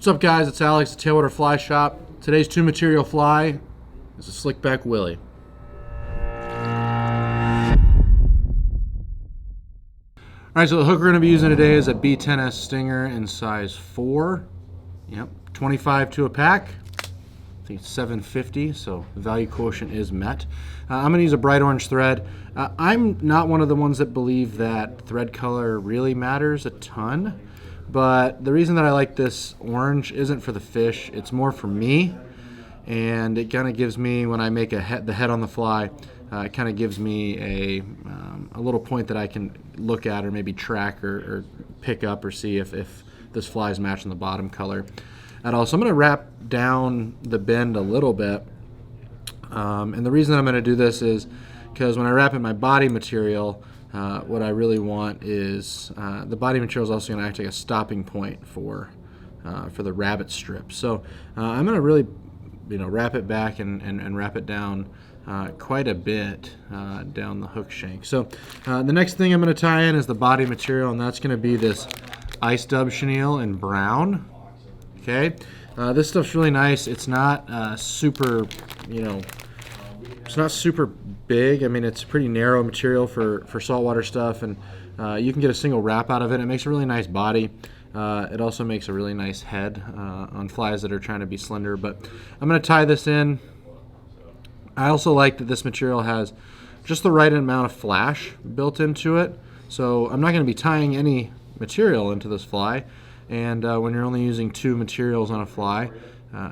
What's up, guys? It's Alex, the Tailwater Fly Shop. Today's two material fly is a slickback Willy. Alright, so the hook we're going to be using today is a B10S Stinger in size 4. Yep, 25 to a pack. I think it's 750, so the value quotient is met. I'm going to use a bright orange thread. I'm not one of the ones that believe that thread color really matters a ton, but the reason that I like this orange isn't for the fish, it's more for me, and it kind of gives me, when I make the head on the fly, it kind of gives me a little point that I can look at or maybe track or pick up or see if this fly is matching the bottom color at all. So I'm going to wrap down the bend a little bit, and the reason I'm going to do this is because when I wrap in my body material, what I really want is the body material is also going to act like a stopping point for the rabbit strip. So I'm going to really, wrap it back and wrap it down quite a bit down the hook shank. So the next thing I'm going to tie in is the body material, and that's going to be this ice dub chenille in brown. Okay, this stuff's really nice. It's not super, it's not super big. I mean, it's pretty narrow material for saltwater stuff, and you can get a single wrap out of it. It makes a really nice body. It also makes a really nice head on flies that are trying to be slender. But I'm going to tie this in. I also like that this material has just the right amount of flash built into it. So I'm not going to be tying any material into this fly. And when you're only using two materials on a fly,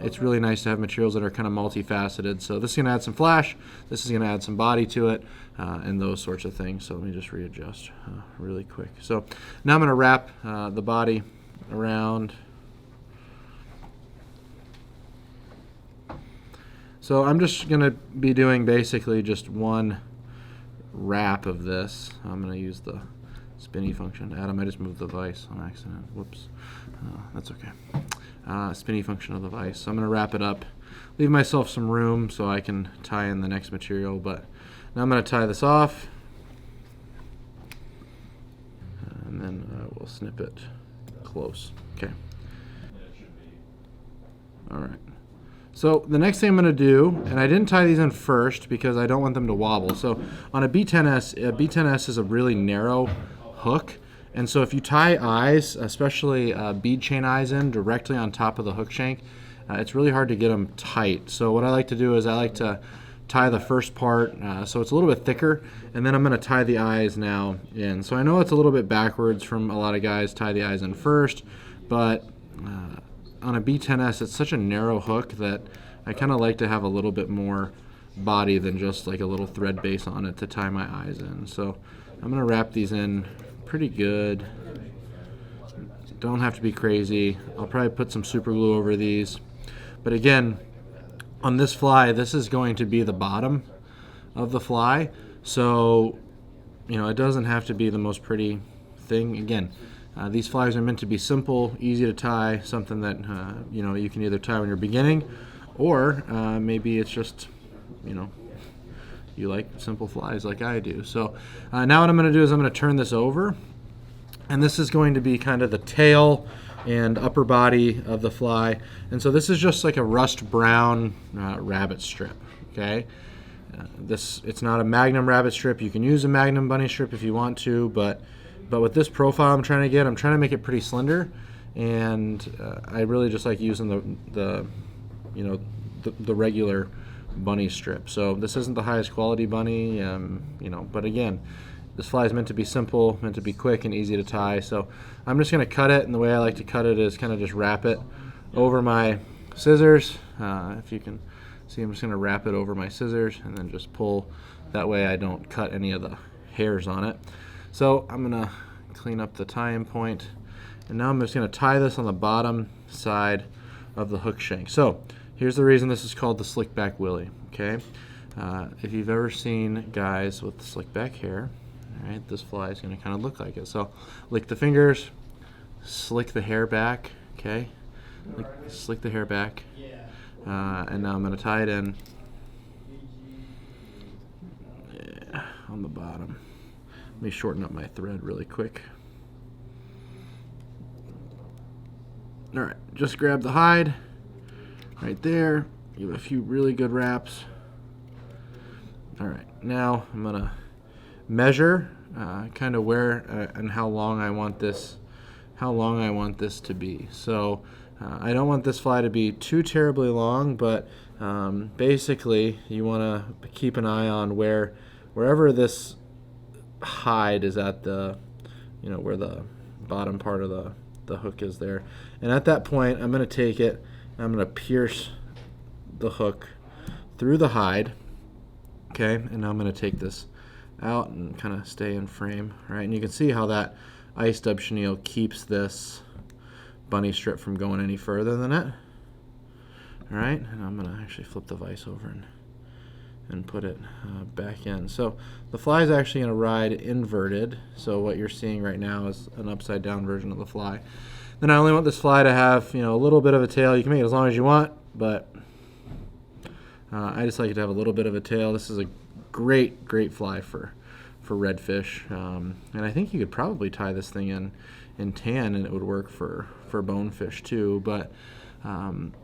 it's really nice to have materials that are kind of multifaceted. So this is going to add some flash, this is going to add some body to it, and those sorts of things. So let me just readjust really quick. So now I'm going to wrap the body around. So I'm just going to be doing basically just one wrap of this. I'm going to use the spinny function. Adam, I just moved the vise on accident. Whoops. That's okay. Spinny function of the vise. So I'm going to wrap it up, leave myself some room so I can tie in the next material. But now I'm going to tie this off, and then we'll snip it close. Okay. All right. So the next thing I'm going to do, and I didn't tie these in first because I don't want them to wobble. So on a B10S is a really narrow hook, and so if you tie eyes, especially bead chain eyes, in directly on top of the hook shank, it's really hard to get them tight. So what I like to do is I like to tie the first part so it's a little bit thicker, and then I'm going to tie the eyes now in. So I know it's a little bit backwards from a lot of guys, tie the eyes in first, but on a B10S it's such a narrow hook that I kind of like to have a little bit more body than just like a little thread base on it to tie my eyes in. So I'm going to wrap these in pretty good. Don't have to be crazy. I'll probably put some super glue over these. But again, on this fly, this is going to be the bottom of the fly. So, it doesn't have to be the most pretty thing. Again, these flies are meant to be simple, easy to tie, something that, you can either tie when you're beginning, or maybe it's just, you like simple flies like I do. So now what I'm going to do is I'm going to turn this over, and this is going to be kind of the tail and upper body of the fly. And so this is just like a rust brown rabbit strip. Okay, it's not a Magnum rabbit strip. You can use a Magnum bunny strip if you want to, but with this profile I'm trying to make it pretty slender, and I really just like using the regular bunny strip. So this isn't the highest quality bunny, but again, this fly is meant to be simple, meant to be quick and easy to tie. So I'm just going to cut it, and the way I like to cut it is kind of just wrap it over my scissors. If you can see, I'm just going to wrap it over my scissors and then just pull. That way I don't cut any of the hairs on it. So I'm going to clean up the tie-in point, and now I'm just going to tie this on the bottom side of the hook shank. So here's the reason this is called the slickback Willy. Okay, if you've ever seen guys with slickback hair, all right, this fly is going to kind of look like it. So lick the fingers, slick the hair back. Okay, slick the hair back, and now I'm going to tie it in on the bottom. Let me shorten up my thread really quick. All right, just grab the hide right there. Give it a few really good wraps. All right, now I'm gonna measure kind of where and how long I want this to be. So I don't want this fly to be too terribly long, but basically you want to keep an eye on wherever this hide is at the, where the bottom part of the hook is there. And at that point, I'm going to take it, and I'm going to pierce the hook through the hide. Okay, and now I'm going to take this out and kind of stay in frame. All right, and you can see how that ice dub chenille keeps this bunny strip from going any further than it. All right, and I'm going to actually flip the vise over and put it back in. So the fly is actually going to ride inverted. So what you're seeing right now is an upside down version of the fly. Then I only want this fly to have, a little bit of a tail. You can make it as long as you want, but I just like it to have a little bit of a tail. This is a great fly for redfish, and I think you could probably tie this thing in tan and it would work for bonefish too. But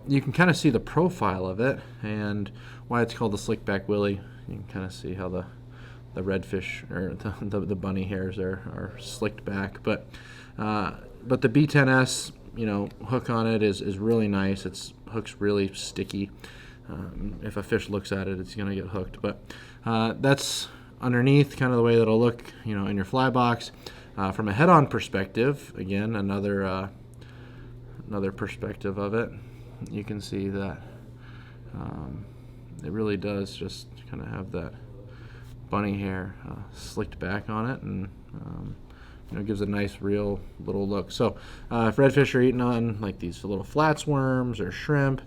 you can kind of see the profile of it and why it's called the slickback Willy. You can kind of see how the redfish or the bunny hairs are slicked back. But the B10S, hook on it is really nice. Its hook's really sticky. If a fish looks at it, it's going to get hooked. But that's underneath, kind of the way that it'll look, in your fly box. From a head-on perspective, again, another perspective of it, you can see that it really does just kind of have that bunny hair slicked back on it, and it gives a nice, real little look. So if redfish are eating on like these little flats worms or shrimp,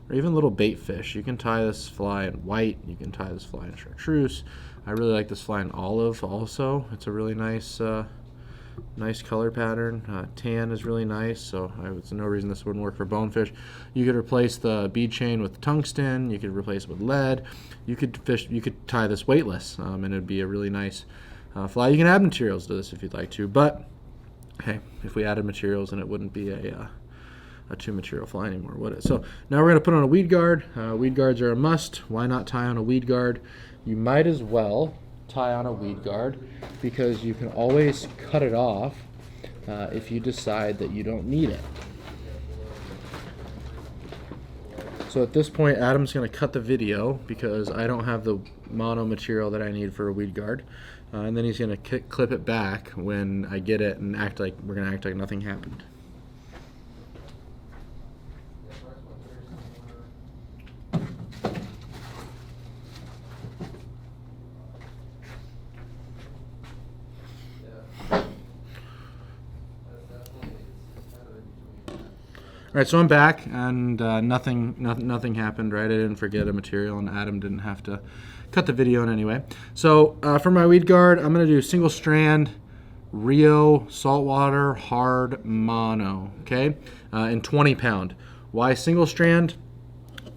or even little bait fish, you can tie this fly in white. You can tie this fly in chartreuse. I really like this fly in olive also. It's a really nice color pattern. Tan is really nice, so there's no reason this wouldn't work for bonefish. You could replace the bead chain with tungsten. You could replace it with lead. You could tie this weightless, and it'd be a really nice fly. You can add materials to this if you'd like to, but hey, if we added materials, then it wouldn't be a two material fly anymore, would it? So now we're going to put on a weed guard. Weed guards are a must. Why not tie on a weed guard? You might as well tie on a weed guard because you can always cut it off if you decide that you don't need it. So at this point, Adam's going to cut the video because I don't have the mono material that I need for a weed guard. And then he's going to clip it back when I get it and we're going to act like nothing happened. All right, so I'm back, and nothing happened, right? I didn't forget a material, and Adam didn't have to cut the video in any way. So for my weed guard, I'm going to do single strand Rio saltwater hard mono, okay, in 20 pound. Why single strand?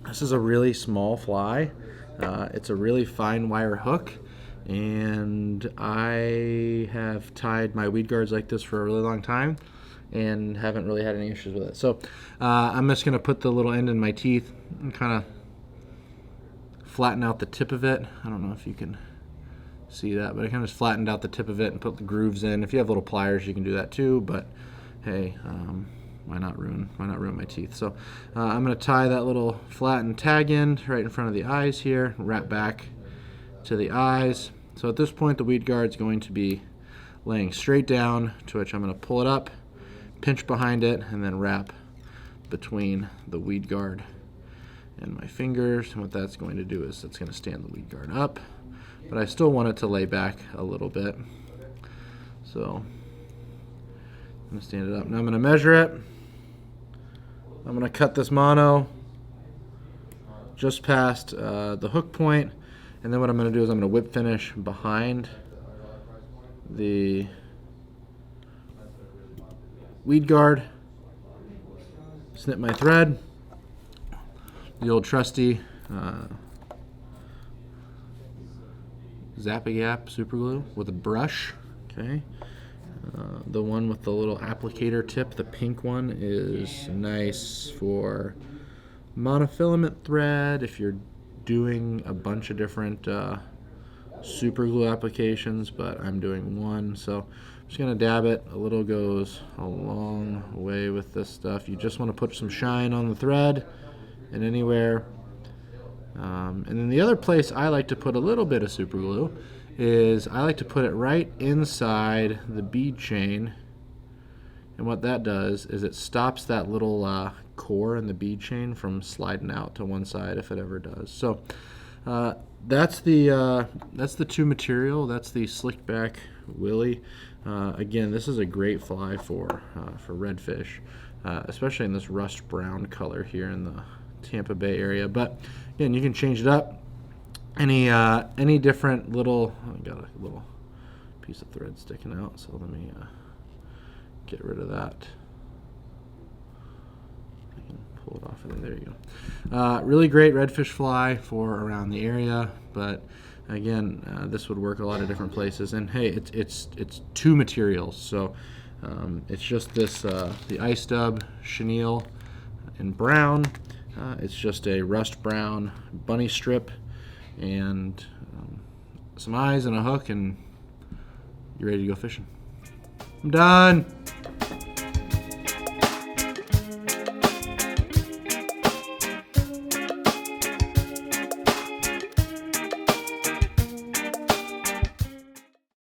This is a really small fly. It's a really fine wire hook, and I have tied my weed guards like this for a really long time and haven't really had any issues with it. So I'm just going to put the little end in my teeth and kind of flatten out the tip of it. I don't know if you can see that, but I kind of just flattened out the tip of it and put the grooves in. If you have little pliers, you can do that too, but hey, why not ruin my teeth? So I'm going to tie that little flattened tag end right in front of the eyes here, wrap back to the eyes. So at this point, the weed guard's going to be laying straight down, to which I'm going to pull it up, pinch behind it, and then wrap between the weed guard and my fingers. And what that's going to do is it's going to stand the weed guard up, but I still want it to lay back a little bit. So I'm going to stand it up. Now I'm going to measure it. I'm going to cut this mono just past the hook point, and then what I'm going to do is I'm going to whip finish behind the weed guard, snip my thread, the old trusty Zap-A-Gap super glue with a brush, okay, The one with the little applicator tip, the pink one, is nice for monofilament thread if you're doing a bunch of different super glue applications, but I'm doing one, so I'm just going to dab it. A little goes a long way with this stuff. You just want to put some shine on the thread and anywhere. And then the other place I like to put a little bit of super glue is I like to put it right inside the bead chain, and what that does is it stops that little core in the bead chain from sliding out to one side if it ever does. So that's the two material. That's the slick back Willy. Again, this is a great fly for redfish, especially in this rust brown color here in the Tampa Bay area. But again, you can change it up. Any different little. I got a little piece of thread sticking out, so let me get rid of that. I can pull it off of there. There you go. Really great redfish fly for around the area, but again, this would work a lot of different places. And hey, it's two materials, so it's just this the ice dub chenille in brown. It's just a rust brown bunny strip and some eyes and a hook, and you're ready to go fishing. I'm done.